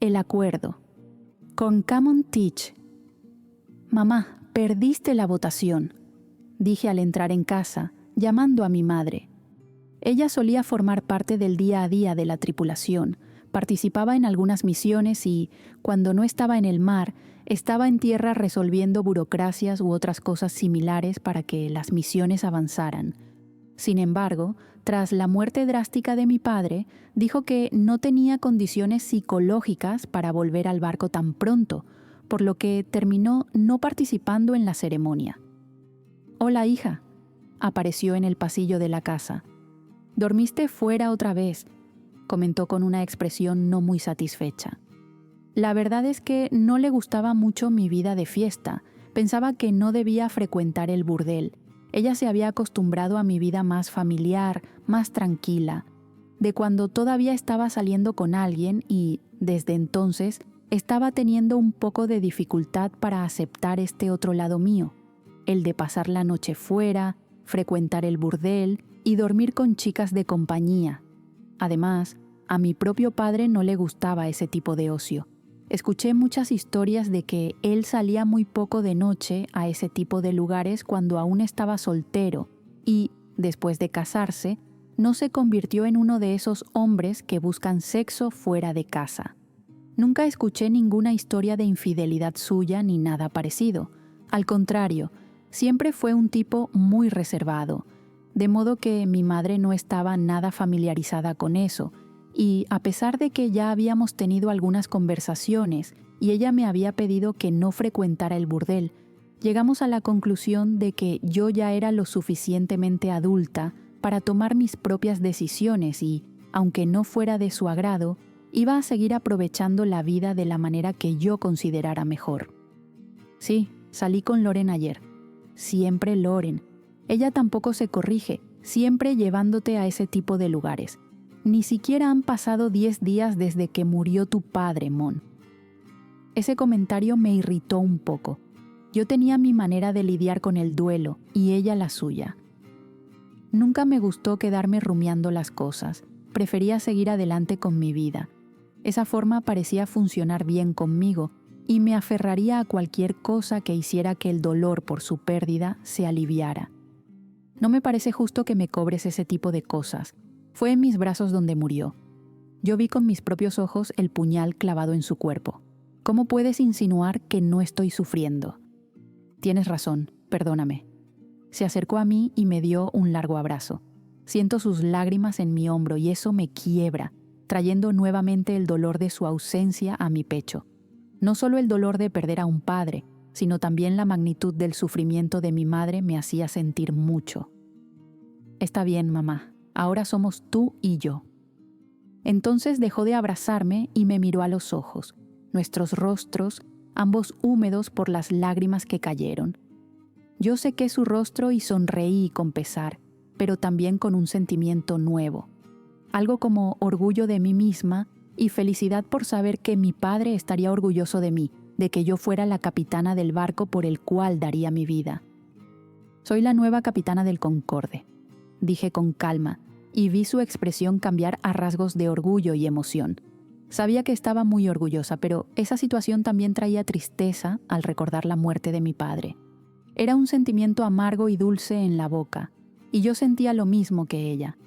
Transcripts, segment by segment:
El acuerdo. Corncommon Teach. Mamá, perdiste la votación, dije al entrar en casa, llamando a mi madre. Ella solía formar parte del día a día de la tripulación, participaba en algunas misiones y, cuando no estaba en el mar, estaba en tierra resolviendo burocracias u otras cosas similares para que las misiones avanzaran. Sin embargo, tras la muerte drástica de mi padre, dijo que no tenía condiciones psicológicas para volver al barco tan pronto, por lo que terminó no participando en la ceremonia. «Hola, hija», apareció en el pasillo de la casa. «¿Dormiste fuera otra vez?», comentó con una expresión no muy satisfecha. La verdad es que no le gustaba mucho mi vida de fiesta. Pensaba que no debía frecuentar el burdel. Ella se había acostumbrado a mi vida más familiar, más tranquila, de cuando todavía estaba saliendo con alguien y, desde entonces, estaba teniendo un poco de dificultad para aceptar este otro lado mío, el de pasar la noche fuera, frecuentar el burdel y dormir con chicas de compañía. Además, a mi propio padre no le gustaba ese tipo de ocio. Escuché muchas historias de que él salía muy poco de noche a ese tipo de lugares cuando aún estaba soltero y, después de casarse, no se convirtió en uno de esos hombres que buscan sexo fuera de casa. Nunca escuché ninguna historia de infidelidad suya ni nada parecido. Al contrario, siempre fue un tipo muy reservado, de modo que mi madre no estaba nada familiarizada con eso, y a pesar de que ya habíamos tenido algunas conversaciones y ella me había pedido que no frecuentara el burdel, llegamos a la conclusión de que yo ya era lo suficientemente adulta para tomar mis propias decisiones y, aunque no fuera de su agrado, iba a seguir aprovechando la vida de la manera que yo considerara mejor. Sí, salí con Loren ayer. Siempre Loren. Ella tampoco se corrige, siempre llevándote a ese tipo de lugares. Ni siquiera han pasado 10 días desde que murió tu padre, Mon. Ese comentario me irritó un poco. Yo tenía mi manera de lidiar con el duelo y ella la suya. Nunca me gustó quedarme rumiando las cosas. Prefería seguir adelante con mi vida. Esa forma parecía funcionar bien conmigo y me aferraría a cualquier cosa que hiciera que el dolor por su pérdida se aliviara. No me parece justo que me cobres ese tipo de cosas. Fue en mis brazos donde murió. Yo vi con mis propios ojos el puñal clavado en su cuerpo. ¿Cómo puedes insinuar que no estoy sufriendo? Tienes razón, perdóname. Se acercó a mí y me dio un largo abrazo. Siento sus lágrimas en mi hombro y eso me quiebra, trayendo nuevamente el dolor de su ausencia a mi pecho. No solo el dolor de perder a un padre, sino también la magnitud del sufrimiento de mi madre me hacía sentir mucho. Está bien, mamá. Ahora somos tú y yo. Entonces dejó de abrazarme y me miró a los ojos, nuestros rostros, ambos húmedos por las lágrimas que cayeron. Yo sequé su rostro y sonreí con pesar, pero también con un sentimiento nuevo, algo como orgullo de mí misma y felicidad por saber que mi padre estaría orgulloso de mí, de que yo fuera la capitana del barco por el cual daría mi vida. Soy la nueva capitana del Concorde, dije con calma, y vi su expresión cambiar a rasgos de orgullo y emoción. Sabía que estaba muy orgullosa, pero esa situación también traía tristeza al recordar la muerte de mi padre. Era un sentimiento amargo y dulce en la boca, y yo sentía lo mismo que ella.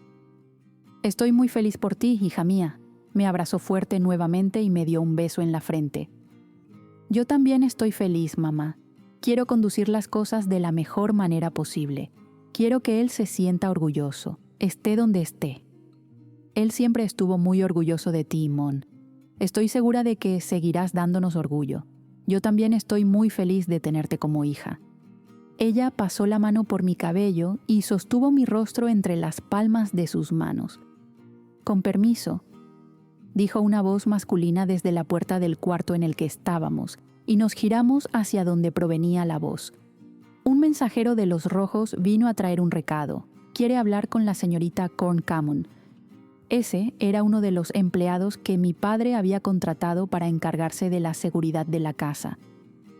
Estoy muy feliz por ti, hija mía. Me abrazó fuerte nuevamente y me dio un beso en la frente. Yo también estoy feliz, mamá. Quiero conducir las cosas de la mejor manera posible. Quiero que él se sienta orgulloso, esté donde esté. Él siempre estuvo muy orgulloso de ti, Mon. Estoy segura de que seguirás dándonos orgullo. Yo también estoy muy feliz de tenerte como hija. Ella pasó la mano por mi cabello y sostuvo mi rostro entre las palmas de sus manos. Con permiso, dijo una voz masculina desde la puerta del cuarto en el que estábamos, y nos giramos hacia donde provenía la voz. Un mensajero de los Rojos vino a traer un recado. Quiere hablar con la señorita Corncommon. Ese era uno de los empleados que mi padre había contratado para encargarse de la seguridad de la casa.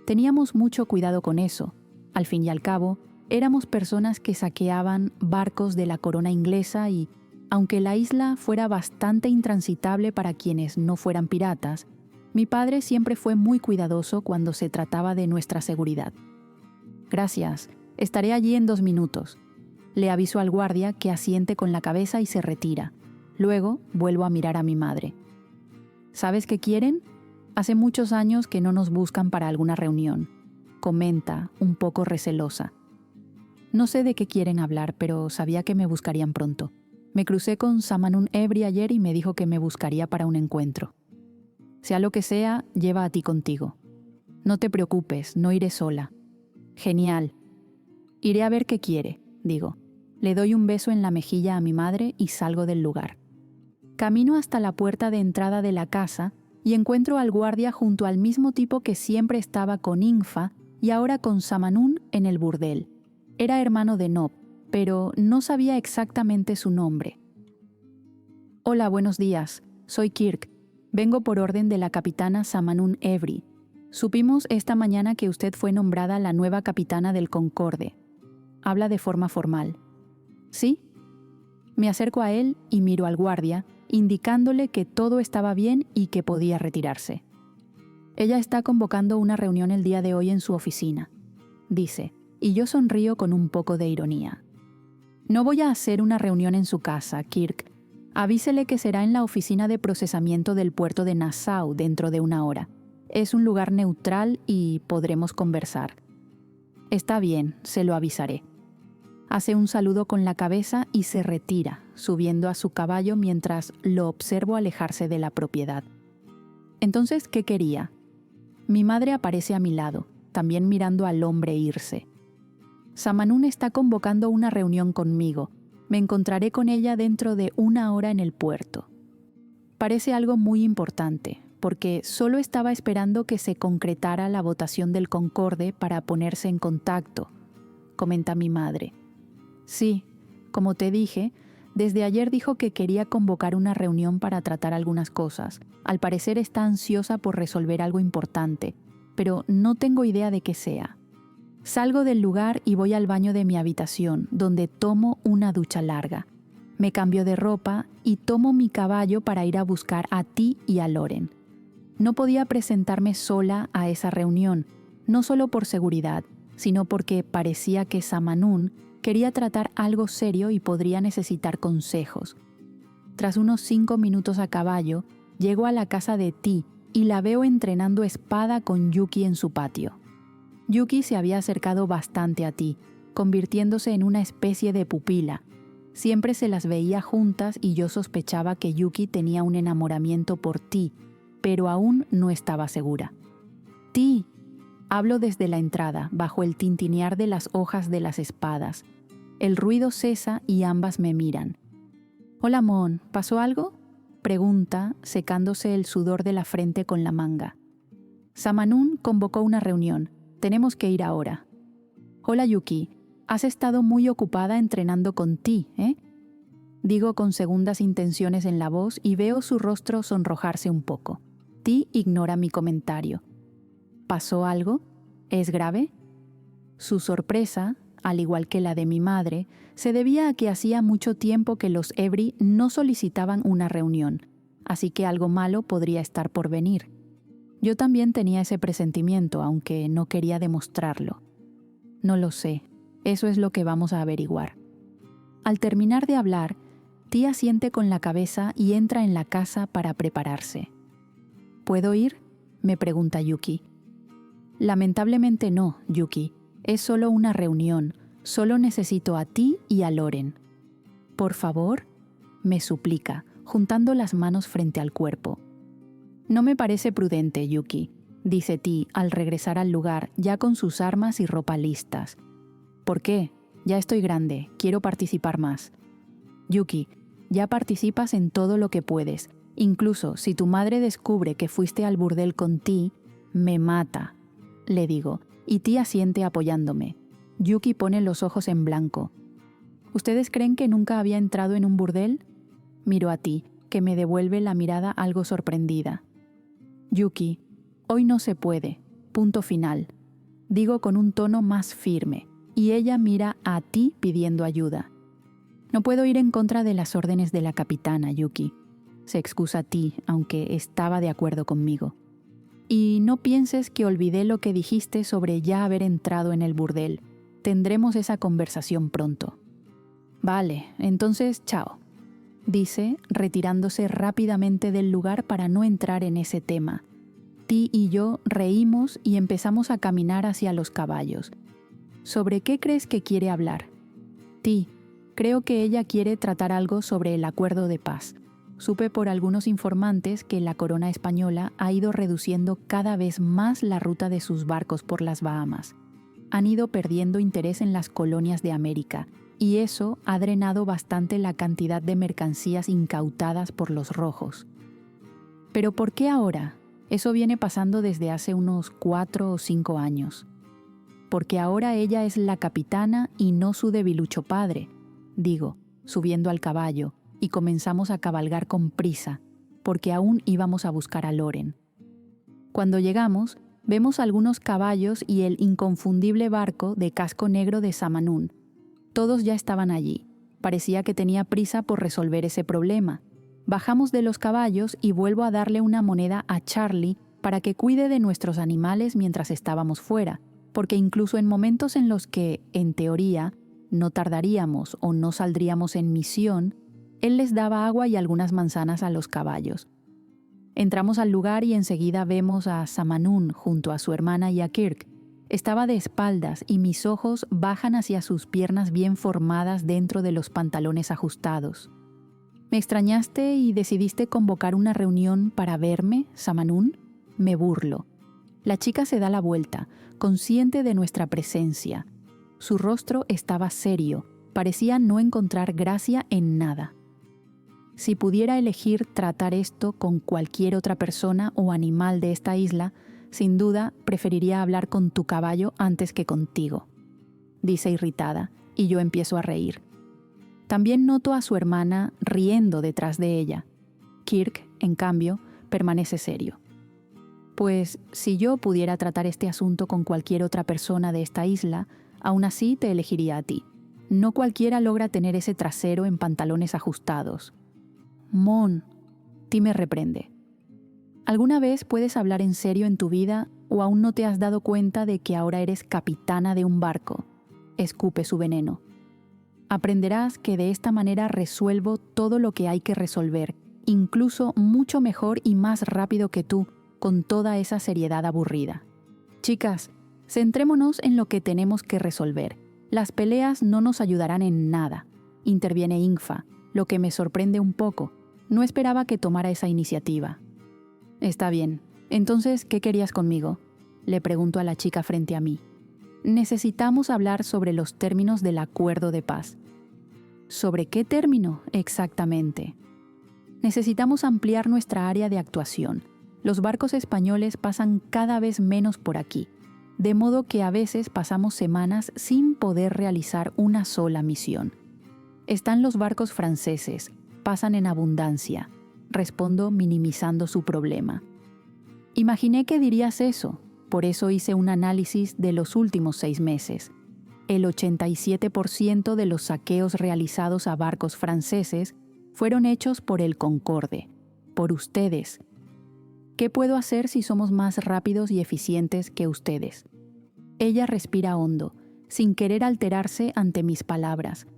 Teníamos mucho cuidado con eso. Al fin y al cabo, éramos personas que saqueaban barcos de la corona inglesa y, aunque la isla fuera bastante intransitable para quienes no fueran piratas, Mi padre siempre fue muy cuidadoso cuando se trataba de nuestra seguridad. Gracias, estaré allí en 2 minutos. Le aviso al guardia, que asiente con la cabeza y se retira. Luego vuelvo a mirar a mi madre. ¿Sabes qué quieren? Hace muchos años que no nos buscan para alguna reunión, comenta, un poco recelosa. No sé de qué quieren hablar, pero sabía que me buscarían pronto. Me crucé con Samanun Evri ayer y me dijo que me buscaría para un encuentro. Sea lo que sea, lleva a ti contigo. No te preocupes, no iré sola. Genial. Iré a ver qué quiere, digo. Le doy un beso en la mejilla a mi madre y salgo del lugar. Camino hasta la puerta de entrada de la casa y encuentro al guardia junto al mismo tipo que siempre estaba con Infa y ahora con Samanun en el burdel. Era hermano de Nob, pero no sabía exactamente su nombre. Hola, buenos días. Soy Kirk. Vengo por orden de la capitana Samanun Evri. Supimos esta mañana que usted fue nombrada la nueva capitana del Concorde. Habla de forma formal. ¿Sí? Me acerco a él y miro al guardia, indicándole que todo estaba bien y que podía retirarse. Ella está convocando una reunión el día de hoy en su oficina, dice, y yo sonrío con un poco de ironía. No voy a hacer una reunión en su casa, Kirk. Avísele que será en la oficina de procesamiento del puerto de Nassau dentro de 1 hora. Es un lugar neutral y podremos conversar. Está bien, se lo avisaré. Hace un saludo con la cabeza y se retira, subiendo a su caballo mientras lo observo alejarse de la propiedad. Entonces, ¿qué quería? Mi madre aparece a mi lado, también mirando al hombre irse. Samanun está convocando una reunión conmigo. Me encontraré con ella dentro de 1 hora en el puerto. Parece algo muy importante, porque solo estaba esperando que se concretara la votación del Concorde para ponerse en contacto, comenta mi madre. Sí, como te dije, desde ayer dijo que quería convocar una reunión para tratar algunas cosas. Al parecer está ansiosa por resolver algo importante, pero no tengo idea de qué sea. Salgo del lugar y voy al baño de mi habitación, donde tomo una ducha larga. Me cambio de ropa y tomo mi caballo para ir a buscar a Ti y a Loren. No podía presentarme sola a esa reunión, no solo por seguridad, sino porque parecía que Samanun quería tratar algo serio y podría necesitar consejos. Tras unos 5 minutos a caballo, llego a la casa de Ti y la veo entrenando espada con Yuki en su patio. Yuki se había acercado bastante a Ti, convirtiéndose en una especie de pupila. Siempre se las veía juntas y yo sospechaba que Yuki tenía un enamoramiento por Ti, pero aún no estaba segura. Ti, hablo desde la entrada, bajo el tintinear de las hojas de las espadas. El ruido cesa y ambas me miran. Hola, Mon, ¿pasó algo? Pregunta, secándose el sudor de la frente con la manga. Samanun convocó una reunión. Tenemos que ir ahora. Hola, Yuki. Has estado muy ocupada entrenando con Ti, ¿eh? Digo con segundas intenciones en la voz y veo su rostro sonrojarse un poco. Ti ignora mi comentario. ¿Pasó algo? ¿Es grave? Su sorpresa, al igual que la de mi madre, se debía a que hacía mucho tiempo que los Evri no solicitaban una reunión, así que algo malo podría estar por venir. Yo también tenía ese presentimiento, aunque no quería demostrarlo. No lo sé, eso es lo que vamos a averiguar. Al terminar de hablar, Ti asiente con la cabeza y entra en la casa para prepararse. ¿Puedo ir?, me pregunta Yuki. Lamentablemente no, Yuki. Es solo una reunión. Solo necesito a Ti y a Loren. Por favor, me suplica, juntando las manos frente al cuerpo. No me parece prudente, Yuki, dice Ti al regresar al lugar ya con sus armas y ropa listas. ¿Por qué? Ya estoy grande, quiero participar más. Yuki, ya participas en todo lo que puedes. Incluso si tu madre descubre que fuiste al burdel con Ti, me mata, le digo, y Ti asiente apoyándome. Yuki pone los ojos en blanco. ¿Ustedes creen que nunca había entrado en un burdel? Miro a Ti, que me devuelve la mirada algo sorprendida. Yuki, hoy no se puede. Punto final. Digo con un tono más firme, y ella mira a Ti pidiendo ayuda. No puedo ir en contra de las órdenes de la capitana, Yuki. Se excusa Ti, aunque estaba de acuerdo conmigo. Y no pienses que olvidé lo que dijiste sobre ya haber entrado en el burdel. Tendremos esa conversación pronto. Vale, entonces chao, dice, retirándose rápidamente del lugar para no entrar en ese tema. Ti y yo reímos y empezamos a caminar hacia los caballos. ¿Sobre qué crees que quiere hablar? Ti, creo que ella quiere tratar algo sobre el acuerdo de paz. Supe por algunos informantes que la corona española ha ido reduciendo cada vez más la ruta de sus barcos por las Bahamas. Han ido perdiendo interés en las colonias de América, y eso ha drenado bastante la cantidad de mercancías incautadas por los rojos. ¿Pero por qué ahora? Eso viene pasando desde hace unos 4 o 5 años. Porque ahora ella es la capitana y no su debilucho padre, digo, subiendo al caballo, y comenzamos a cabalgar con prisa, porque aún íbamos a buscar a Loren. Cuando llegamos, vemos algunos caballos y el inconfundible barco de casco negro de Samanún. Todos ya estaban allí. Parecía que tenía prisa por resolver ese problema. Bajamos de los caballos y vuelvo a darle una moneda a Charlie para que cuide de nuestros animales mientras estábamos fuera, porque incluso en momentos en los que, en teoría, no tardaríamos o no saldríamos en misión, él les daba agua y algunas manzanas a los caballos. Entramos al lugar y enseguida vemos a Samanún junto a su hermana y a Kirk. Estaba de espaldas y mis ojos bajan hacia sus piernas bien formadas dentro de los pantalones ajustados. ¿Me extrañaste y decidiste convocar una reunión para verme, Samanún? Me burlo. La chica se da la vuelta, consciente de nuestra presencia. Su rostro estaba serio, parecía no encontrar gracia en nada. Si pudiera elegir tratar esto con cualquier otra persona o animal de esta isla, sin duda preferiría hablar con tu caballo antes que contigo, dice irritada, y yo empiezo a reír. También noto a su hermana riendo detrás de ella. Kirk, en cambio, permanece serio. Pues si yo pudiera tratar este asunto con cualquier otra persona de esta isla, aún así te elegiría a ti. No cualquiera logra tener ese trasero en pantalones ajustados. Mon, Ti me reprende. ¿Alguna vez puedes hablar en serio en tu vida o aún no te has dado cuenta de que ahora eres capitana de un barco? Escupe su veneno. Aprenderás que de esta manera resuelvo todo lo que hay que resolver, incluso mucho mejor y más rápido que tú, con toda esa seriedad aburrida. Chicas, centrémonos en lo que tenemos que resolver. Las peleas no nos ayudarán en nada, interviene Ingfa, lo que me sorprende un poco. No esperaba que tomara esa iniciativa. Está bien. Entonces, ¿qué querías conmigo? Le pregunto a la chica frente a mí. Necesitamos hablar sobre los términos del acuerdo de paz. ¿Sobre qué término exactamente? Necesitamos ampliar nuestra área de actuación. Los barcos españoles pasan cada vez menos por aquí, de modo que a veces pasamos semanas sin poder realizar una sola misión. Están los barcos franceses, pasan en abundancia. Respondo minimizando su problema. Imaginé que dirías eso, por eso hice un análisis de los últimos 6 meses. El 87% de los saqueos realizados a barcos franceses fueron hechos por el Concorde, por ustedes. ¿Qué puedo hacer si somos más rápidos y eficientes que ustedes? Ella respira hondo, sin querer alterarse ante mis palabras.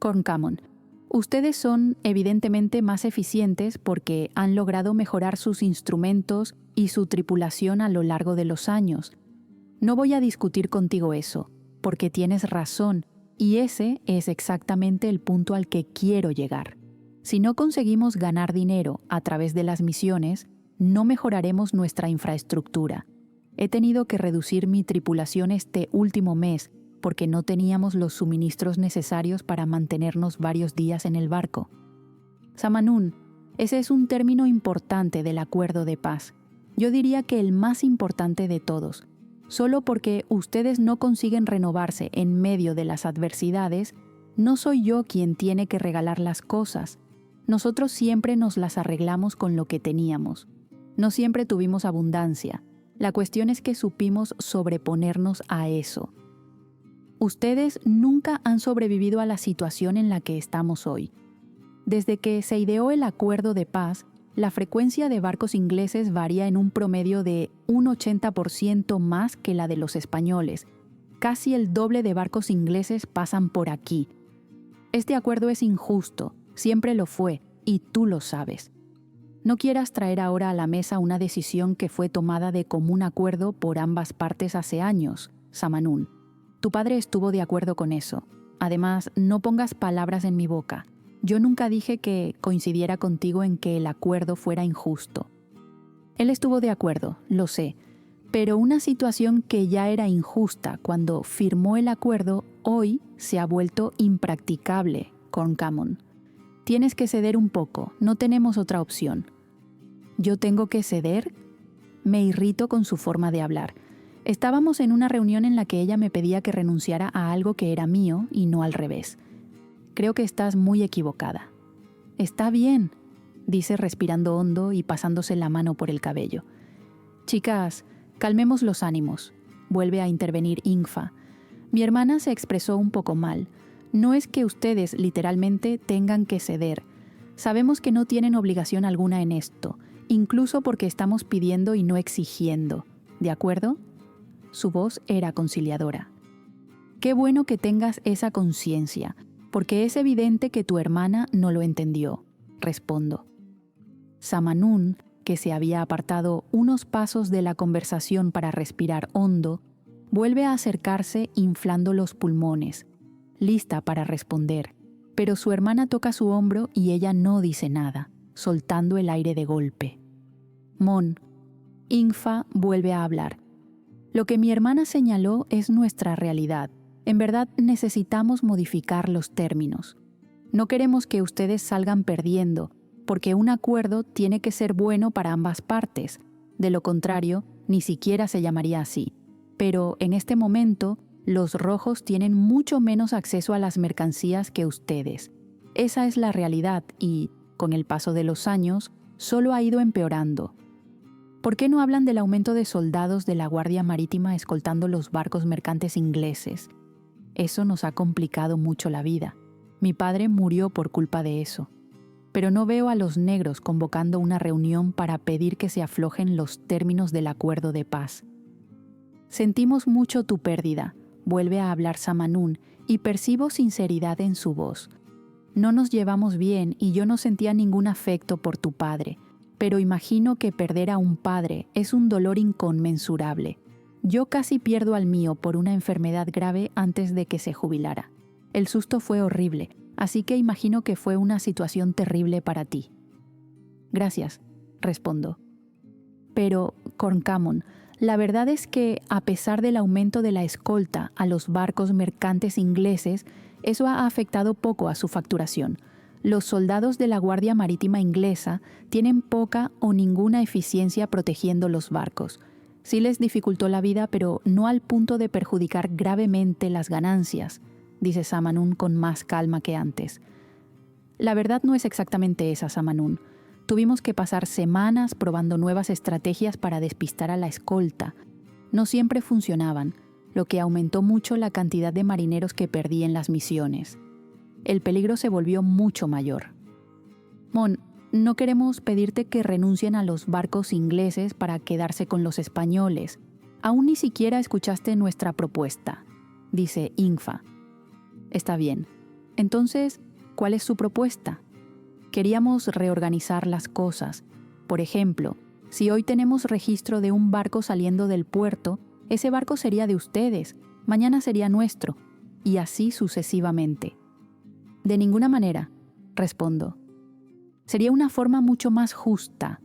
Corncamon, ustedes son evidentemente más eficientes porque han logrado mejorar sus instrumentos y su tripulación a lo largo de los años. No voy a discutir contigo eso, porque tienes razón, y ese es exactamente el punto al que quiero llegar. Si no conseguimos ganar dinero a través de las misiones, no mejoraremos nuestra infraestructura. He tenido que reducir mi tripulación este último mes porque no teníamos los suministros necesarios para mantenernos varios días en el barco. Samanún, ese es un término importante del acuerdo de paz. Yo diría que el más importante de todos. Solo porque ustedes no consiguen renovarse en medio de las adversidades, no soy yo quien tiene que regalar las cosas. Nosotros siempre nos las arreglamos con lo que teníamos. No siempre tuvimos abundancia. La cuestión es que supimos sobreponernos a eso. Ustedes nunca han sobrevivido a la situación en la que estamos hoy. Desde que se ideó el acuerdo de paz, la frecuencia de barcos ingleses varía en un promedio de un 80% más que la de los españoles. Casi el doble de barcos ingleses pasan por aquí. Este acuerdo es injusto, siempre lo fue, y tú lo sabes. No quieras traer ahora a la mesa una decisión que fue tomada de común acuerdo por ambas partes hace años, Samanún. Tu padre estuvo de acuerdo con eso. Además, no pongas palabras en mi boca. Yo nunca dije que coincidiera contigo en que el acuerdo fuera injusto. Él estuvo de acuerdo, lo sé, pero una situación que ya era injusta cuando firmó el acuerdo, hoy se ha vuelto impracticable, Corncamon. Tienes que ceder un poco, no tenemos otra opción. ¿Yo tengo que ceder? Me irrito con su forma de hablar. Estábamos en una reunión en la que ella me pedía que renunciara a algo que era mío y no al revés. Creo que estás muy equivocada. Está bien, dice respirando hondo y pasándose la mano por el cabello. Chicas, calmemos los ánimos, vuelve a intervenir Ingfa. Mi hermana se expresó un poco mal. No es que ustedes literalmente tengan que ceder. Sabemos que no tienen obligación alguna en esto, incluso porque estamos pidiendo y no exigiendo. ¿De acuerdo? Su voz era conciliadora. Qué bueno que tengas esa conciencia, porque es evidente que tu hermana no lo entendió, respondo. Samanún, que se había apartado unos pasos de la conversación para respirar hondo, vuelve a acercarse inflando los pulmones, lista para responder, pero su hermana toca su hombro y ella no dice nada, soltando el aire de golpe. Mon, Ingfa vuelve a hablar. Lo que mi hermana señaló es nuestra realidad. En verdad necesitamos modificar los términos. No queremos que ustedes salgan perdiendo, porque un acuerdo tiene que ser bueno para ambas partes. De lo contrario, ni siquiera se llamaría así. Pero en este momento, los rojos tienen mucho menos acceso a las mercancías que ustedes. Esa es la realidad y, con el paso de los años, solo ha ido empeorando. ¿Por qué no hablan del aumento de soldados de la Guardia Marítima escoltando los barcos mercantes ingleses? Eso nos ha complicado mucho la vida. Mi padre murió por culpa de eso. Pero no veo a los negros convocando una reunión para pedir que se aflojen los términos del acuerdo de paz. Sentimos mucho tu pérdida, vuelve a hablar Samanún, y percibo sinceridad en su voz. No nos llevamos bien y yo no sentía ningún afecto por tu padre, pero imagino que perder a un padre es un dolor inconmensurable. Yo casi pierdo al mío por una enfermedad grave antes de que se jubilara. El susto fue horrible, así que imagino que fue una situación terrible para ti. Gracias, respondo. Pero, Corncamon, la verdad es que, a pesar del aumento de la escolta a los barcos mercantes ingleses, eso ha afectado poco a su facturación. Los soldados de la Guardia Marítima inglesa tienen poca o ninguna eficiencia protegiendo los barcos. Sí les dificultó la vida, pero no al punto de perjudicar gravemente las ganancias, dice Samanún con más calma que antes. La verdad no es exactamente esa, Samanún. Tuvimos que pasar semanas probando nuevas estrategias para despistar a la escolta. No siempre funcionaban, lo que aumentó mucho la cantidad de marineros que perdí en las misiones. El peligro se volvió mucho mayor. Mon, no queremos pedirte que renuncien a los barcos ingleses para quedarse con los españoles. Aún ni siquiera escuchaste nuestra propuesta, dice Ingfa. Está bien. Entonces, ¿cuál es su propuesta? Queríamos reorganizar las cosas. Por ejemplo, si hoy tenemos registro de un barco saliendo del puerto, ese barco sería de ustedes, mañana sería nuestro, y así sucesivamente. De ninguna manera, respondo. Sería una forma mucho más justa,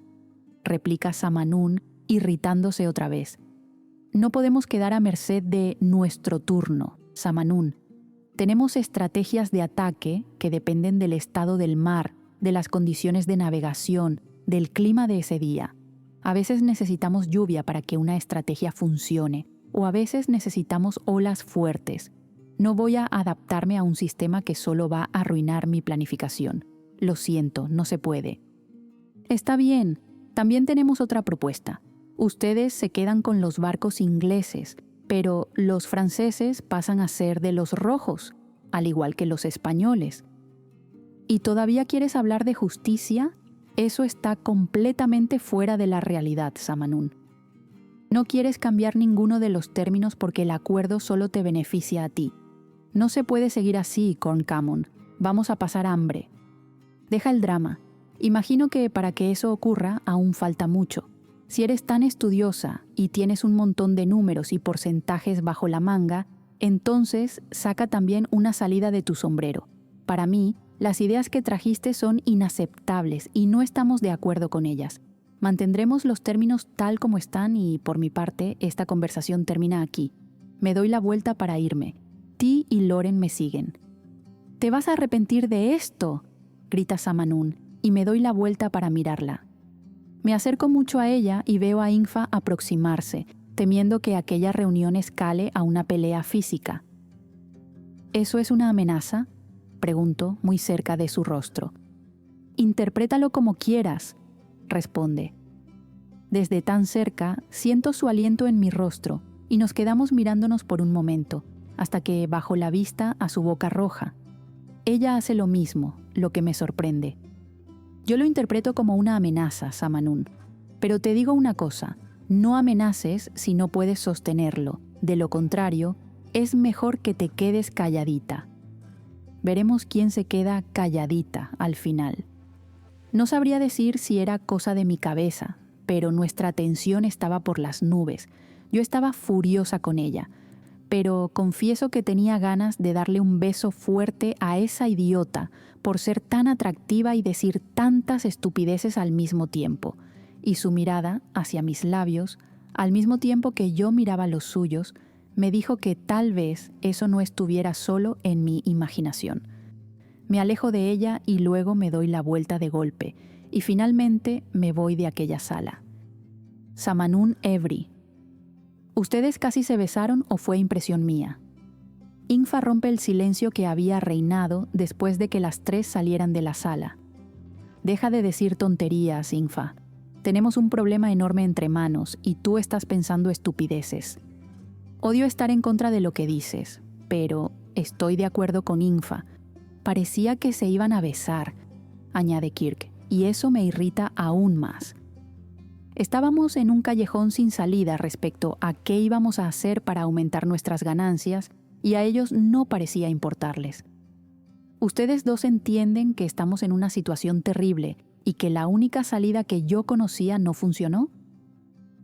replica Samanún, irritándose otra vez. No podemos quedar a merced de nuestro turno, Samanún. Tenemos estrategias de ataque que dependen del estado del mar, de las condiciones de navegación, del clima de ese día. A veces necesitamos lluvia para que una estrategia funcione, o a veces necesitamos olas fuertes. No voy a adaptarme a un sistema que solo va a arruinar mi planificación. Lo siento, no se puede. Está bien, también tenemos otra propuesta. Ustedes se quedan con los barcos ingleses, pero los franceses pasan a ser de los rojos, al igual que los españoles. ¿Y todavía quieres hablar de justicia? Eso está completamente fuera de la realidad, Samanun. No quieres cambiar ninguno de los términos porque el acuerdo solo te beneficia a ti. No se puede seguir así, Corncamon. Vamos a pasar hambre. Deja el drama. Imagino que para que eso ocurra aún falta mucho. Si eres tan estudiosa y tienes un montón de números y porcentajes bajo la manga, entonces saca también una salida de tu sombrero. Para mí, las ideas que trajiste son inaceptables y no estamos de acuerdo con ellas. Mantendremos los términos tal como están y, por mi parte, esta conversación termina aquí. Me doy la vuelta para irme. Ti y Loren me siguen. «¿Te vas a arrepentir de esto?», grita Samanun, y me doy la vuelta para mirarla. Me acerco mucho a ella y veo a Ingfa aproximarse, temiendo que aquella reunión escale a una pelea física. «¿Eso es una amenaza?», pregunto muy cerca de su rostro. «Interprétalo como quieras», responde. Desde tan cerca siento su aliento en mi rostro y nos quedamos mirándonos por un momento, hasta que bajo la vista a su boca roja. Ella hace lo mismo, lo que me sorprende. Yo lo interpreto como una amenaza, Samanun. Pero te digo una cosa, no amenaces si no puedes sostenerlo. De lo contrario, es mejor que te quedes calladita. Veremos quién se queda calladita al final. No sabría decir si era cosa de mi cabeza, pero nuestra tensión estaba por las nubes. Yo estaba furiosa con ella, pero confieso que tenía ganas de darle un beso fuerte a esa idiota por ser tan atractiva y decir tantas estupideces al mismo tiempo, y su mirada hacia mis labios, al mismo tiempo que yo miraba los suyos, me dijo que tal vez eso no estuviera solo en mi imaginación. Me alejo de ella y luego me doy la vuelta de golpe, y finalmente me voy de aquella sala. Samanun Evri. ¿Ustedes casi se besaron o fue impresión mía? Ingfa rompe el silencio que había reinado después de que las tres salieran de la sala. Deja de decir tonterías, Ingfa. Tenemos un problema enorme entre manos y tú estás pensando estupideces. Odio estar en contra de lo que dices, pero estoy de acuerdo con Ingfa. Parecía que se iban a besar, añade Kirk, y eso me irrita aún más. Estábamos en un callejón sin salida respecto a qué íbamos a hacer para aumentar nuestras ganancias y a ellos no parecía importarles. Ustedes dos entienden que estamos en una situación terrible y que la única salida que yo conocía no funcionó.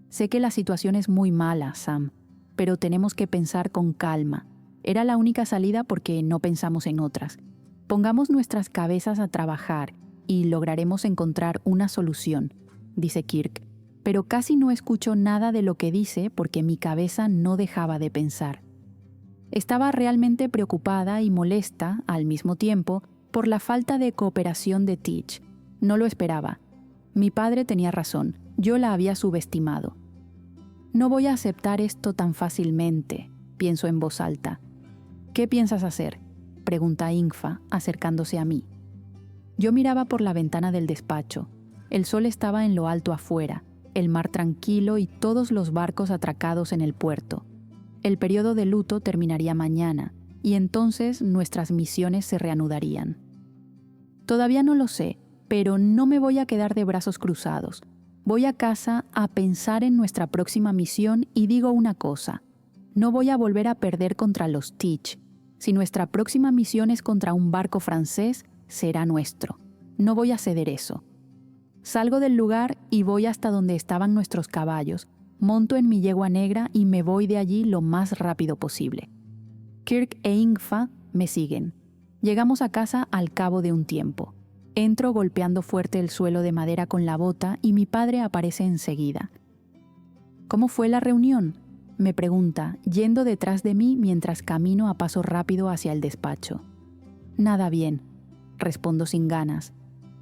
Sé que la situación es muy mala, Sam, pero tenemos que pensar con calma. Era la única salida porque no pensamos en otras. Pongamos nuestras cabezas a trabajar y lograremos encontrar una solución, dice Kirk. Pero casi no escucho nada de lo que dice porque mi cabeza no dejaba de pensar. Estaba realmente preocupada y molesta, al mismo tiempo, por la falta de cooperación de Teach. No lo esperaba. Mi padre tenía razón, yo la había subestimado. No voy a aceptar esto tan fácilmente, pienso en voz alta. ¿Qué piensas hacer?, pregunta Ingfa, acercándose a mí. Yo miraba por la ventana del despacho. El sol estaba en lo alto afuera, el mar tranquilo y todos los barcos atracados en el puerto. El periodo de luto terminaría mañana, y entonces nuestras misiones se reanudarían. Todavía no lo sé, pero no me voy a quedar de brazos cruzados. Voy a casa a pensar en nuestra próxima misión y digo una cosa. No voy a volver a perder contra los Teach. Si nuestra próxima misión es contra un barco francés, será nuestro. No voy a ceder eso. Salgo del lugar y voy hasta donde estaban nuestros caballos, monto en mi yegua negra y me voy de allí lo más rápido posible. Kirk e Ingfa me siguen. Llegamos a casa al cabo de un tiempo. Entro golpeando fuerte el suelo de madera con la bota y mi padre aparece enseguida. ¿Cómo fue la reunión?, me pregunta, yendo detrás de mí mientras camino a paso rápido hacia el despacho. Nada bien, respondo sin ganas.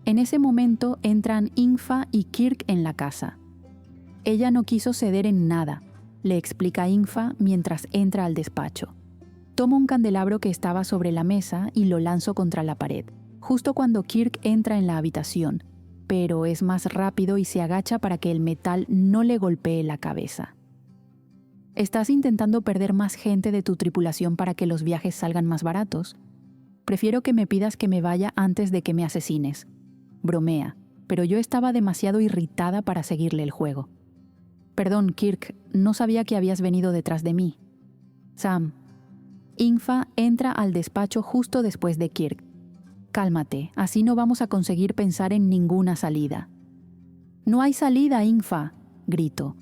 En ese momento entran Ingfa y Kirk en la casa. Ella no quiso ceder en nada, le explica Ingfa mientras entra al despacho. Tomo un candelabro que estaba sobre la mesa y lo lanzo contra la pared, justo cuando Kirk entra en la habitación, pero es más rápido y se agacha para que el metal no le golpee la cabeza. ¿Estás intentando perder más gente de tu tripulación para que los viajes salgan más baratos? Prefiero que me pidas que me vaya antes de que me asesines. Bromea, pero yo estaba demasiado irritada para seguirle el juego. Perdón, Kirk, no sabía que habías venido detrás de mí. Sam. Ingfa entra al despacho justo después de Kirk. Cálmate, así no vamos a conseguir pensar en ninguna salida. No hay salida, Ingfa, grito.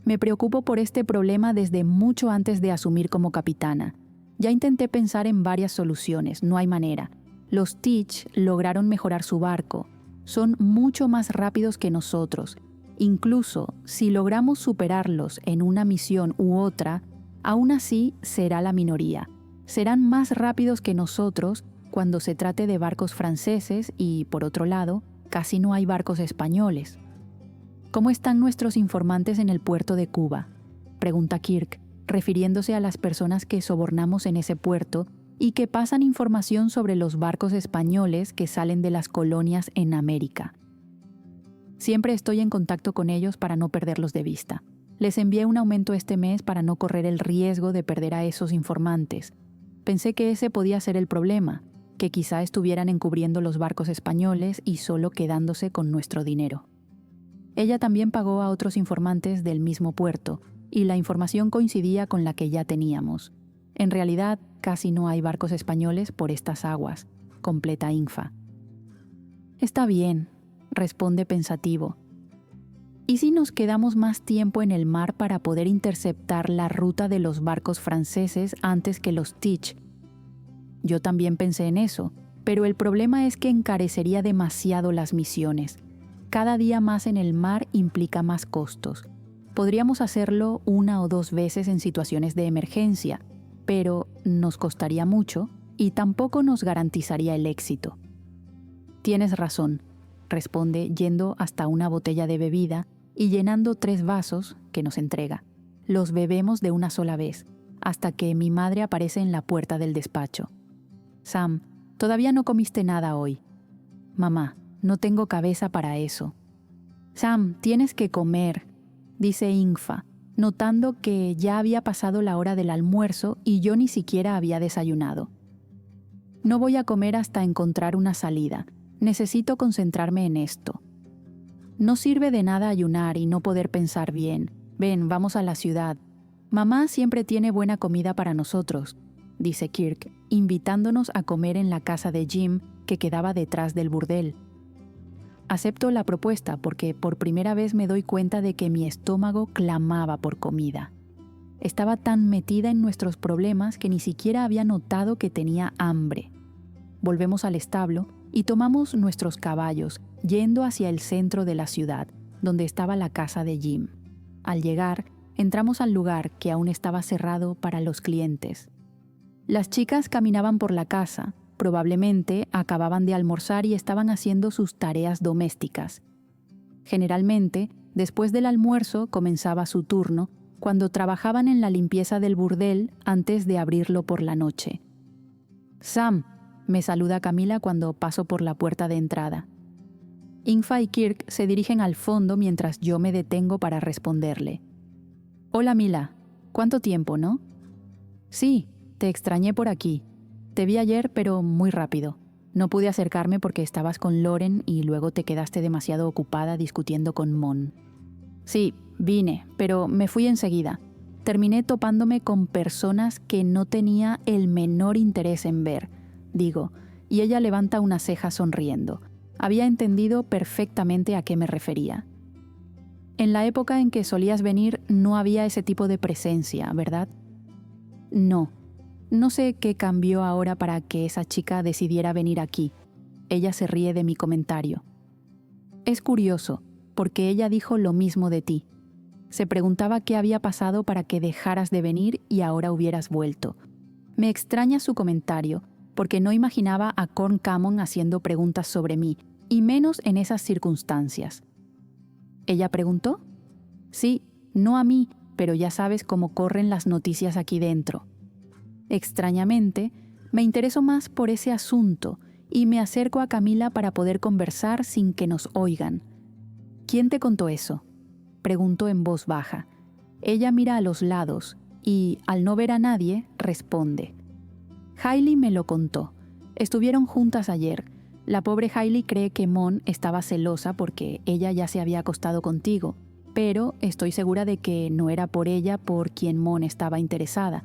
Me preocupo por este problema desde mucho antes de asumir como capitana. Ya intenté pensar en varias soluciones, no hay manera. Los Teach lograron mejorar su barco. Son mucho más rápidos que nosotros. Incluso si logramos superarlos en una misión u otra, aún así será la minoría. Serán más rápidos que nosotros cuando se trate de barcos franceses y, por otro lado, casi no hay barcos españoles. ¿Cómo están nuestros informantes en el puerto de Cuba?, pregunta Kirk, refiriéndose a las personas que sobornamos en ese puerto y que pasan información sobre los barcos españoles que salen de las colonias en América. Siempre estoy en contacto con ellos para no perderlos de vista. Les envié un aumento este mes para no correr el riesgo de perder a esos informantes. Pensé que ese podía ser el problema, que quizá estuvieran encubriendo los barcos españoles y solo quedándose con nuestro dinero. Ella también pagó a otros informantes del mismo puerto, y la información coincidía con la que ya teníamos. En realidad, casi no hay barcos españoles por estas aguas, completa Ingfa. Está bien, responde pensativo. ¿Y si nos quedamos más tiempo en el mar para poder interceptar la ruta de los barcos franceses antes que los Teach? Yo también pensé en eso, pero el problema es que encarecería demasiado las misiones. Cada día más en el mar implica más costos. Podríamos hacerlo 1 o 2 veces en situaciones de emergencia, pero nos costaría mucho y tampoco nos garantizaría el éxito. Tienes razón, responde yendo hasta una botella de bebida y llenando 3 vasos que nos entrega. Los bebemos de una sola vez, hasta que mi madre aparece en la puerta del despacho. Sam, todavía no comiste nada hoy. Mamá, no tengo cabeza para eso. Sam, tienes que comer, dice Ingfa, notando que ya había pasado la hora del almuerzo y yo ni siquiera había desayunado. No voy a comer hasta encontrar una salida. Necesito concentrarme en esto. No sirve de nada ayunar y no poder pensar bien. Ven, vamos a la ciudad. Mamá siempre tiene buena comida para nosotros, dice Kirk, invitándonos a comer en la casa de Jim que quedaba detrás del burdel. Acepto la propuesta porque por primera vez me doy cuenta de que mi estómago clamaba por comida. Estaba tan metida en nuestros problemas que ni siquiera había notado que tenía hambre. Volvemos al establo y tomamos nuestros caballos, yendo hacia el centro de la ciudad, donde estaba la casa de Jim. Al llegar, entramos al lugar que aún estaba cerrado para los clientes. Las chicas caminaban por la casa. Probablemente acababan de almorzar y estaban haciendo sus tareas domésticas. Generalmente, después del almuerzo comenzaba su turno, cuando trabajaban en la limpieza del burdel antes de abrirlo por la noche. Sam, me saluda Camila cuando paso por la puerta de entrada. Ingfa y Kirk se dirigen al fondo mientras yo me detengo para responderle. Hola Mila, ¿cuánto tiempo, no? Sí, te extrañé por aquí. Te vi ayer, pero muy rápido. No pude acercarme porque estabas con Loren y luego te quedaste demasiado ocupada discutiendo con Mon. Sí, vine, pero me fui enseguida. Terminé topándome con personas que no tenía el menor interés en ver, digo, y ella levanta una ceja sonriendo. Había entendido perfectamente a qué me refería. En la época en que solías venir no había ese tipo de presencia, ¿verdad? No. No sé qué cambió ahora para que esa chica decidiera venir aquí. Ella se ríe de mi comentario. Es curioso, porque ella dijo lo mismo de ti. Se preguntaba qué había pasado para que dejaras de venir y ahora hubieras vuelto. Me extraña su comentario, porque no imaginaba a Corn Cammon haciendo preguntas sobre mí, y menos en esas circunstancias. ¿Ella preguntó? Sí, no a mí, pero ya sabes cómo corren las noticias aquí dentro. Extrañamente, me intereso más por ese asunto y me acerco a Camila para poder conversar sin que nos oigan. ¿Quién te contó eso?, pregunto en voz baja. Ella mira a los lados y, al no ver a nadie, responde. Hailey me lo contó. Estuvieron juntas ayer. La pobre Hailey cree que Mon estaba celosa porque ella ya se había acostado contigo, pero estoy segura de que no era por ella por quien Mon estaba interesada.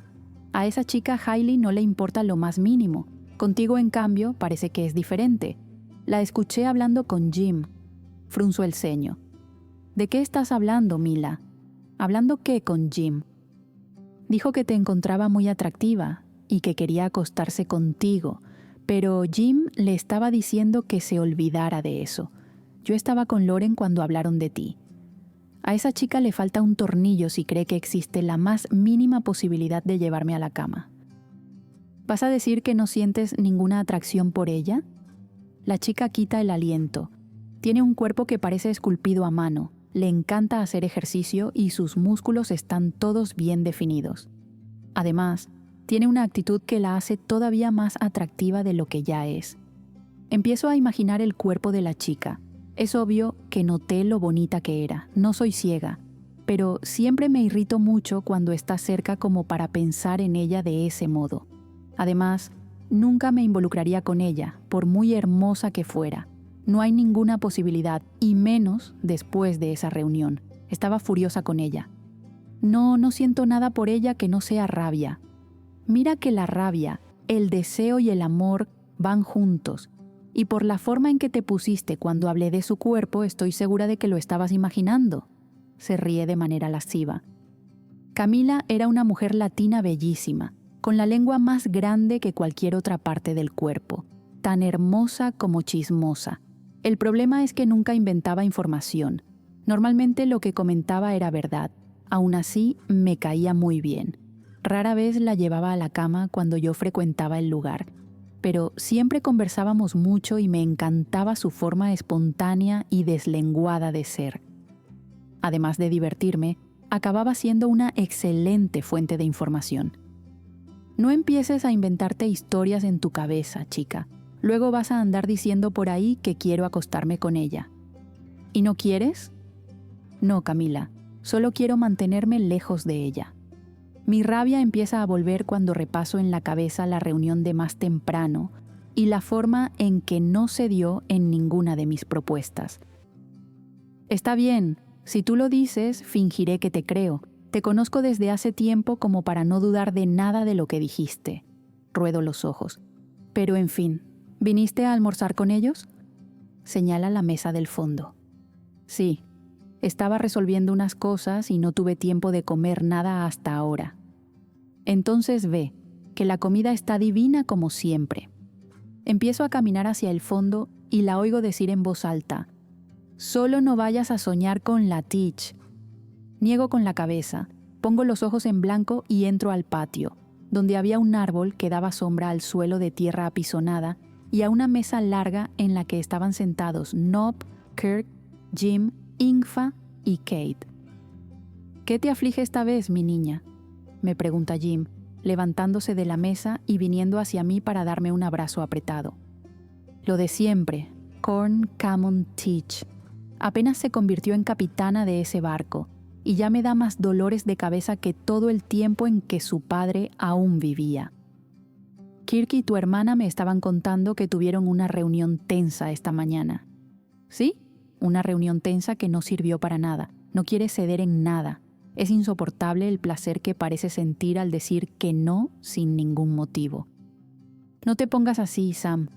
A esa chica Hailey no le importa lo más mínimo. Contigo, en cambio, parece que es diferente. La escuché hablando con Jim. Frunzó el ceño. ¿De qué estás hablando, Mila? ¿Hablando qué con Jim? Dijo que te encontraba muy atractiva y que quería acostarse contigo, pero Jim le estaba diciendo que se olvidara de eso. Yo estaba con Lauren cuando hablaron de ti. A esa chica le falta un tornillo si cree que existe la más mínima posibilidad de llevarme a la cama. ¿Vas a decir que no sientes ninguna atracción por ella? La chica quita el aliento. Tiene un cuerpo que parece esculpido a mano. Le encanta hacer ejercicio y sus músculos están todos bien definidos. Además, tiene una actitud que la hace todavía más atractiva de lo que ya es. Empiezo a imaginar el cuerpo de la chica. Es obvio que noté lo bonita que era. No soy ciega, pero siempre me irrito mucho cuando está cerca como para pensar en ella de ese modo. Además, nunca me involucraría con ella, por muy hermosa que fuera. No hay ninguna posibilidad, y menos después de esa reunión. Estaba furiosa con ella. No siento nada por ella que no sea rabia. Mira que la rabia, el deseo y el amor van juntos. Y por la forma en que te pusiste cuando hablé de su cuerpo, estoy segura de que lo estabas imaginando. Se ríe de manera lasciva. Camila era una mujer latina bellísima, con la lengua más grande que cualquier otra parte del cuerpo, tan hermosa como chismosa. El problema es que nunca inventaba información. Normalmente lo que comentaba era verdad. Aún así, me caía muy bien. Rara vez la llevaba a la cama cuando yo frecuentaba el lugar, pero siempre conversábamos mucho y me encantaba su forma espontánea y deslenguada de ser. Además de divertirme, acababa siendo una excelente fuente de información. No empieces a inventarte historias en tu cabeza, chica. Luego vas a andar diciendo por ahí que quiero acostarme con ella. ¿Y no quieres? No, Camila, solo quiero mantenerme lejos de ella. Mi rabia empieza a volver cuando repaso en la cabeza la reunión de más temprano y la forma en que no se dio en ninguna de mis propuestas. Está bien, si tú lo dices, fingiré que te creo. Te conozco desde hace tiempo como para no dudar de nada de lo que dijiste. Ruedo los ojos. Pero en fin, ¿viniste a almorzar con ellos? Señala la mesa del fondo. Sí. Estaba resolviendo unas cosas y no tuve tiempo de comer nada hasta ahora. Entonces ve, que la comida está divina como siempre. Empiezo a caminar hacia el fondo y la oigo decir en voz alta, «Solo no vayas a soñar con la Teach». Niego con la cabeza, pongo los ojos en blanco y entro al patio, donde había un árbol que daba sombra al suelo de tierra apisonada y a una mesa larga en la que estaban sentados Nob, Kirk, Jim, Ingfa y Kate. «¿Qué te aflige esta vez, mi niña?», me pregunta Jim, levantándose de la mesa y viniendo hacia mí para darme un abrazo apretado. Lo de siempre, Corn Camon Teach. Apenas se convirtió en capitana de ese barco, y ya me da más dolores de cabeza que todo el tiempo en que su padre aún vivía. Kirk y tu hermana me estaban contando que tuvieron una reunión tensa esta mañana. ¿Sí? Una reunión tensa que no sirvió para nada. No quiere ceder en nada. Es insoportable el placer que parece sentir al decir que no sin ningún motivo. No te pongas así, Sam.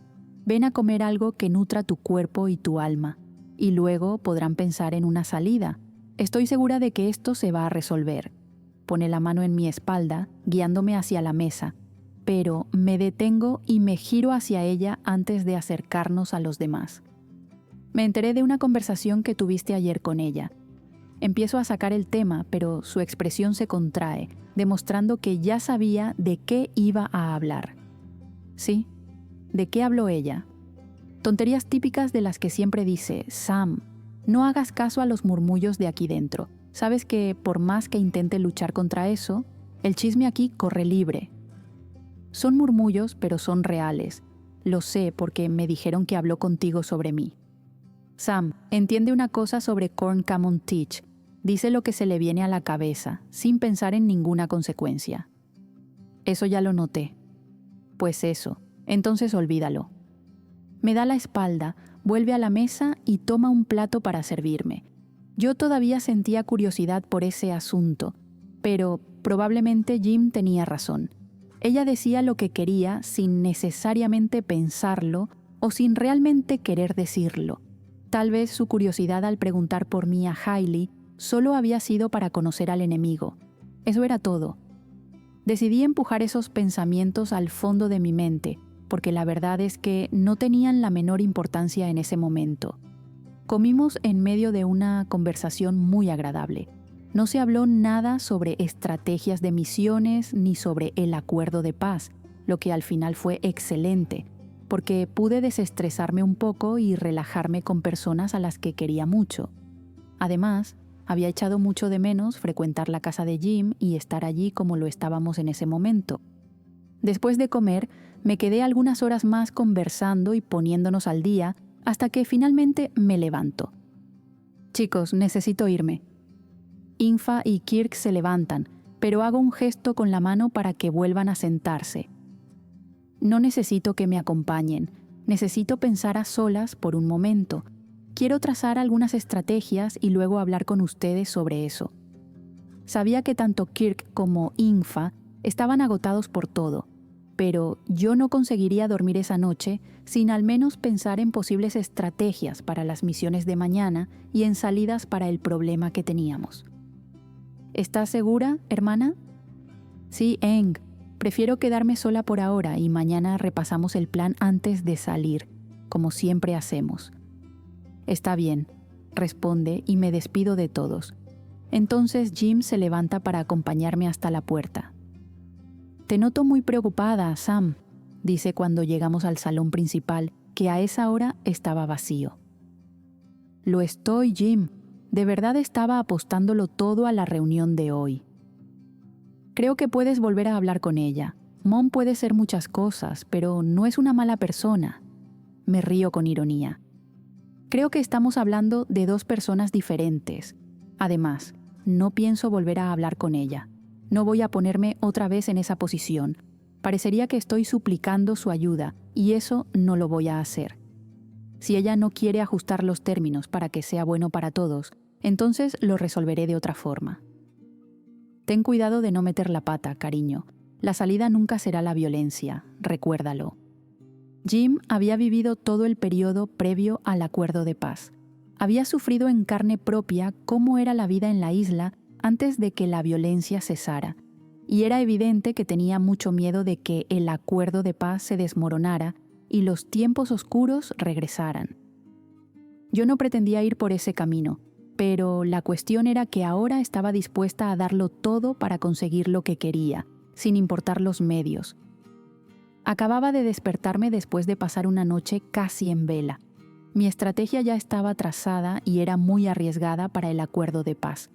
Ven a comer algo que nutra tu cuerpo y tu alma, y luego podrán pensar en una salida. Estoy segura de que esto se va a resolver. Pone la mano en mi espalda, guiándome hacia la mesa, pero me detengo y me giro hacia ella antes de acercarnos a los demás. Me enteré de una conversación que tuviste ayer con ella. Empiezo a sacar el tema, pero su expresión se contrae, demostrando que ya sabía de qué iba a hablar. ¿Sí? ¿De qué habló ella? Tonterías típicas de las que siempre dice, Sam, no hagas caso a los murmullos de aquí dentro. Sabes que, por más que intente luchar contra eso, el chisme aquí corre libre. Son murmullos, pero son reales. Lo sé porque me dijeron que habló contigo sobre mí. Sam, entiende una cosa sobre Corn Camon Teach. Dice lo que se le viene a la cabeza, sin pensar en ninguna consecuencia. Eso ya lo noté. Pues eso, entonces olvídalo. Me da la espalda, vuelve a la mesa y toma un plato para servirme. Yo todavía sentía curiosidad por ese asunto, pero probablemente Jim tenía razón. Ella decía lo que quería sin necesariamente pensarlo o sin realmente querer decirlo. Tal vez su curiosidad al preguntar por mí a Hailey solo había sido para conocer al enemigo. Eso era todo. Decidí empujar esos pensamientos al fondo de mi mente, porque la verdad es que no tenían la menor importancia en ese momento. Comimos en medio de una conversación muy agradable. No se habló nada sobre estrategias de misiones ni sobre el acuerdo de paz, lo que al final fue excelente, porque pude desestresarme un poco y relajarme con personas a las que quería mucho. Además, había echado mucho de menos frecuentar la casa de Jim y estar allí como lo estábamos en ese momento. Después de comer, me quedé algunas horas más conversando y poniéndonos al día hasta que finalmente me levanto. Chicos, necesito irme. Infa y Kirk se levantan, pero hago un gesto con la mano para que vuelvan a sentarse. No necesito que me acompañen, necesito pensar a solas por un momento. Quiero trazar algunas estrategias y luego hablar con ustedes sobre eso. Sabía que tanto Kirk como Infa estaban agotados por todo, pero yo no conseguiría dormir esa noche sin al menos pensar en posibles estrategias para las misiones de mañana y en salidas para el problema que teníamos. ¿Estás segura, hermana? Sí, Eng. Prefiero quedarme sola por ahora y mañana repasamos el plan antes de salir, como siempre hacemos. Está bien, responde y me despido de todos. Entonces Jim se levanta para acompañarme hasta la puerta. Te noto muy preocupada, Sam, dice cuando llegamos al salón principal, que a esa hora estaba vacío. Lo estoy, Jim. De verdad estaba apostándolo todo a la reunión de hoy. Creo que puedes volver a hablar con ella. Mom puede ser muchas cosas, pero no es una mala persona. Me río con ironía. Creo que estamos hablando de dos personas diferentes. Además, no pienso volver a hablar con ella. No voy a ponerme otra vez en esa posición. Parecería que estoy suplicando su ayuda, y eso no lo voy a hacer. Si ella no quiere ajustar los términos para que sea bueno para todos, entonces lo resolveré de otra forma. Ten cuidado de no meter la pata, cariño. La salida nunca será la violencia, recuérdalo. Jim había vivido todo el periodo previo al acuerdo de paz. Había sufrido en carne propia cómo era la vida en la isla antes de que la violencia cesara, y era evidente que tenía mucho miedo de que el acuerdo de paz se desmoronara y los tiempos oscuros regresaran. Yo no pretendía ir por ese camino, pero la cuestión era que ahora estaba dispuesta a darlo todo para conseguir lo que quería, sin importar los medios. Acababa de despertarme después de pasar una noche casi en vela. Mi estrategia ya estaba trazada y era muy arriesgada para el acuerdo de paz.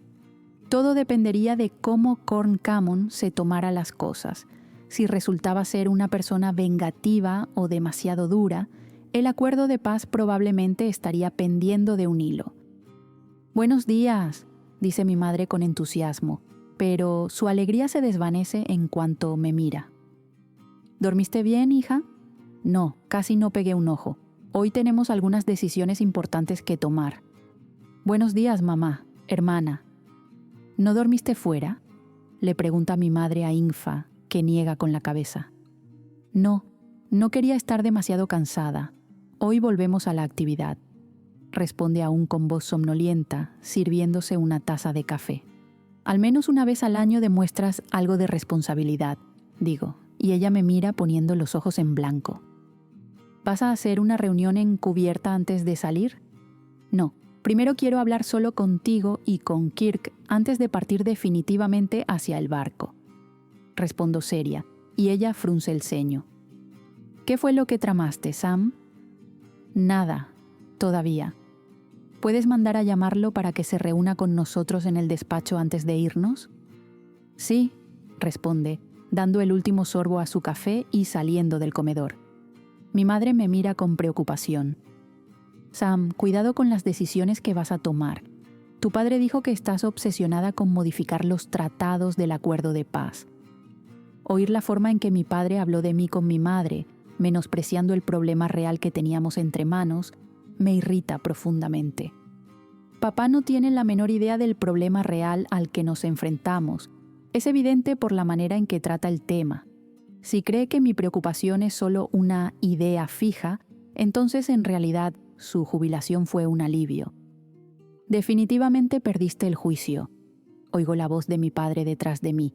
Todo dependería de cómo Corn Cammon se tomara las cosas. Si resultaba ser una persona vengativa o demasiado dura, el acuerdo de paz probablemente estaría pendiendo de un hilo. «Buenos días», dice mi madre con entusiasmo, pero su alegría se desvanece en cuanto me mira. «¿Dormiste bien, hija?» «No, casi no pegué un ojo. Hoy tenemos algunas decisiones importantes que tomar». «Buenos días, mamá, hermana». «¿No dormiste fuera?», le pregunta mi madre a Infa, que niega con la cabeza. «No, no quería estar demasiado cansada. Hoy volvemos a la actividad», responde aún con voz somnolienta, sirviéndose una taza de café. «Al menos una vez al año demuestras algo de responsabilidad», digo, y ella me mira poniendo los ojos en blanco. «¿Vas a hacer una reunión encubierta antes de salir?» «No, primero quiero hablar solo contigo y con Kirk antes de partir definitivamente hacia el barco», respondo seria, y ella frunce el ceño. «¿Qué fue lo que tramaste, Sam?» «Nada, todavía. ¿Puedes mandar a llamarlo para que se reúna con nosotros en el despacho antes de irnos?» «Sí», responde, dando el último sorbo a su café y saliendo del comedor. Mi madre me mira con preocupación. «Sam, cuidado con las decisiones que vas a tomar. Tu padre dijo que estás obsesionada con modificar los tratados del acuerdo de paz». Oír la forma en que mi padre habló de mí con mi madre, menospreciando el problema real que teníamos entre manos, me irrita profundamente. Papá no tiene la menor idea del problema real al que nos enfrentamos. Es evidente por la manera en que trata el tema. Si cree que mi preocupación es solo una idea fija, entonces en realidad su jubilación fue un alivio. Definitivamente perdiste el juicio. Oigo la voz de mi padre detrás de mí.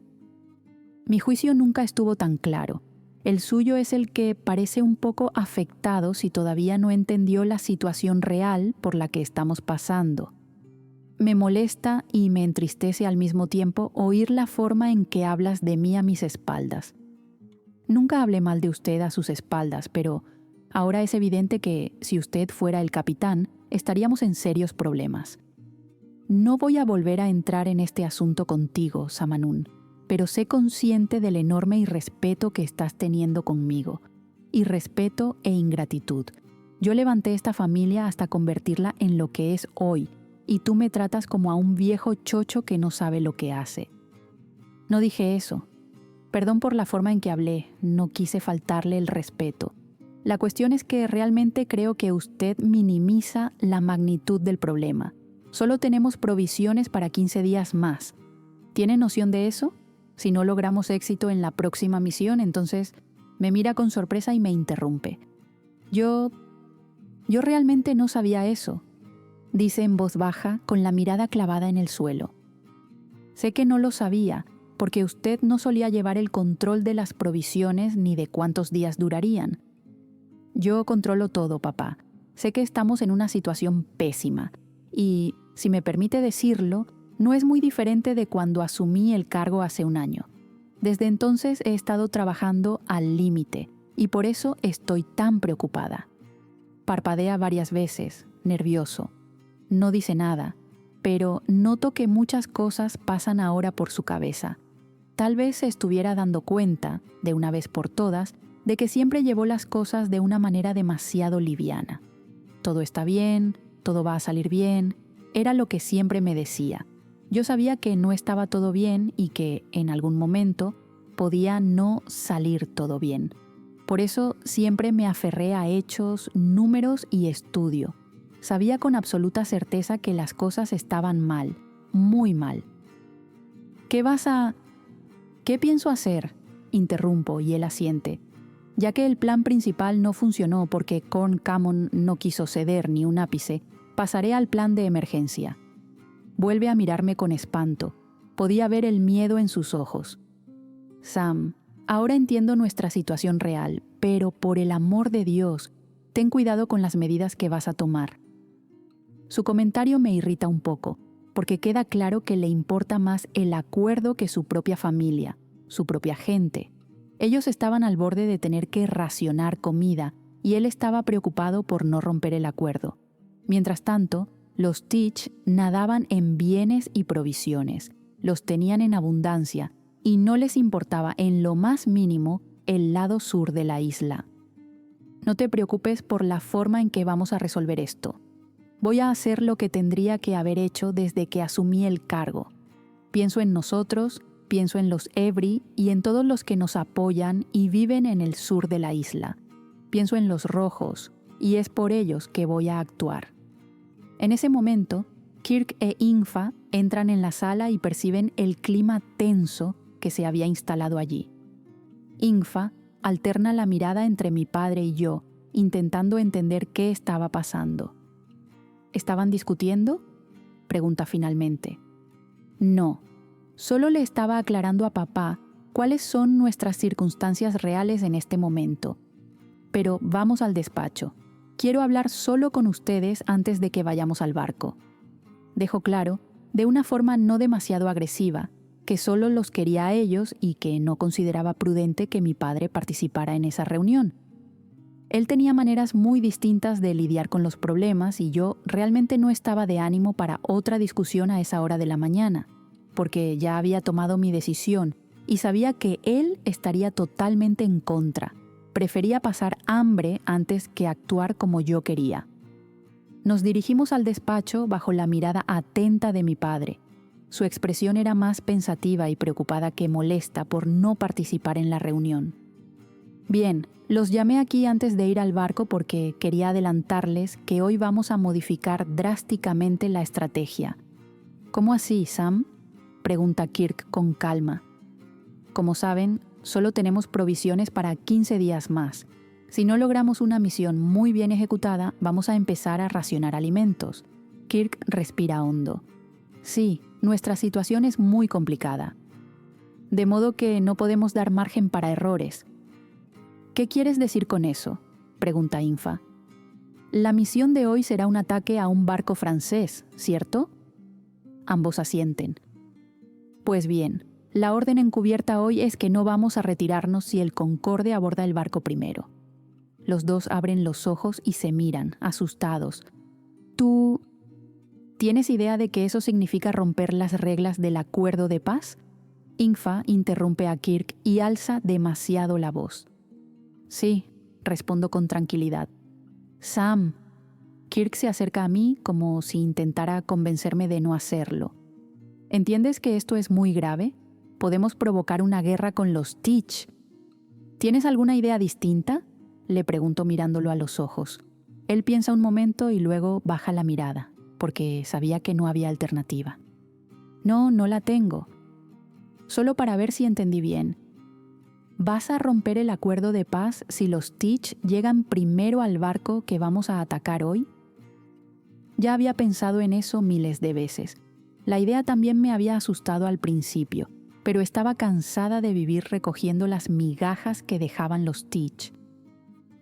Mi juicio nunca estuvo tan claro. El suyo es el que parece un poco afectado si todavía no entendió la situación real por la que estamos pasando. Me molesta y me entristece al mismo tiempo oír la forma en que hablas de mí a mis espaldas. Nunca hablé mal de usted a sus espaldas, pero ahora es evidente que, si usted fuera el capitán, estaríamos en serios problemas. No voy a volver a entrar en este asunto contigo, Samanún, pero sé consciente del enorme irrespeto que estás teniendo conmigo. Irrespeto e ingratitud. Yo levanté esta familia hasta convertirla en lo que es hoy, y tú me tratas como a un viejo chocho que no sabe lo que hace. No dije eso. Perdón por la forma en que hablé, no quise faltarle el respeto. La cuestión es que realmente creo que usted minimiza la magnitud del problema. Solo tenemos provisiones para 15 días más. ¿Tiene noción de eso? Si no logramos éxito en la próxima misión, entonces me mira con sorpresa y me interrumpe. Yo realmente no sabía eso, dice en voz baja con la mirada clavada en el suelo. Sé que no lo sabía, porque usted no solía llevar el control de las provisiones ni de cuántos días durarían. Yo controlo todo, papá. Sé que estamos en una situación pésima, y, si me permite decirlo, no es muy diferente de cuando asumí el cargo hace un año. Desde entonces he estado trabajando al límite, y por eso estoy tan preocupada. Parpadea varias veces, nervioso. No dice nada, pero noto que muchas cosas pasan ahora por su cabeza. Tal vez se estuviera dando cuenta, de una vez por todas, de que siempre llevó las cosas de una manera demasiado liviana. Todo está bien, todo va a salir bien, era lo que siempre me decía. Yo sabía que no estaba todo bien y que, en algún momento, podía no salir todo bien. Por eso siempre me aferré a hechos, números y estudio. Sabía con absoluta certeza que las cosas estaban mal, muy mal. ¿Qué pienso hacer?, interrumpo y él asiente. Ya que el plan principal no funcionó porque Corn Cammon no quiso ceder ni un ápice, pasaré al plan de emergencia. Vuelve a mirarme con espanto. Podía ver el miedo en sus ojos. Sam, ahora entiendo nuestra situación real, pero por el amor de Dios, ten cuidado con las medidas que vas a tomar. Su comentario me irrita un poco, porque queda claro que le importa más el acuerdo que su propia familia, su propia gente. Ellos estaban al borde de tener que racionar comida y él estaba preocupado por no romper el acuerdo. Mientras tanto, los Teach nadaban en bienes y provisiones, los tenían en abundancia y no les importaba en lo más mínimo el lado sur de la isla. No te preocupes por la forma en que vamos a resolver esto. Voy a hacer lo que tendría que haber hecho desde que asumí el cargo. Pienso en nosotros, pienso en los Evri y en todos los que nos apoyan y viven en el sur de la isla. Pienso en los rojos y es por ellos que voy a actuar. En ese momento, Kirk e Ingfa entran en la sala y perciben el clima tenso que se había instalado allí. Ingfa alterna la mirada entre mi padre y yo, intentando entender qué estaba pasando. ¿Estaban discutiendo?, pregunta finalmente. No, solo le estaba aclarando a papá cuáles son nuestras circunstancias reales en este momento. Pero vamos al despacho. Quiero hablar solo con ustedes antes de que vayamos al barco. Dejo claro, de una forma no demasiado agresiva, que solo los quería a ellos y que no consideraba prudente que mi padre participara en esa reunión. Él tenía maneras muy distintas de lidiar con los problemas y yo realmente no estaba de ánimo para otra discusión a esa hora de la mañana, porque ya había tomado mi decisión y sabía que él estaría totalmente en contra. Prefería pasar hambre antes que actuar como yo quería. Nos dirigimos al despacho bajo la mirada atenta de mi padre. Su expresión era más pensativa y preocupada que molesta por no participar en la reunión. Bien, los llamé aquí antes de ir al barco porque quería adelantarles que hoy vamos a modificar drásticamente la estrategia. ¿Cómo así, Sam?, pregunta Kirk con calma. Como saben, solo tenemos provisiones para 15 días más. Si no logramos una misión muy bien ejecutada, vamos a empezar a racionar alimentos. Kirk respira hondo. Sí, nuestra situación es muy complicada. De modo que no podemos dar margen para errores. ¿Qué quieres decir con eso?, pregunta Infa. La misión de hoy será un ataque a un barco francés, ¿cierto? Ambos asienten. Pues bien, la orden encubierta hoy es que no vamos a retirarnos si el Concorde aborda el barco primero. Los dos abren los ojos y se miran, asustados. ¿Tú tienes idea de que eso significa romper las reglas del acuerdo de paz? Infa interrumpe a Kirk y alza demasiado la voz. Sí, respondo con tranquilidad. Sam. Kirk se acerca a mí como si intentara convencerme de no hacerlo. ¿Entiendes que esto es muy grave? Podemos provocar una guerra con los Teach. ¿Tienes alguna idea distinta?, le pregunto mirándolo a los ojos. Él piensa un momento y luego baja la mirada, porque sabía que no había alternativa. No, no la tengo. Solo para ver si entendí bien. ¿Vas a romper el acuerdo de paz si los Teach llegan primero al barco que vamos a atacar hoy? Ya había pensado en eso miles de veces. La idea también me había asustado al principio, pero estaba cansada de vivir recogiendo las migajas que dejaban los Teach.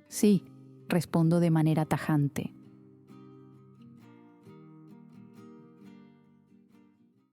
Sí, respondo de manera tajante.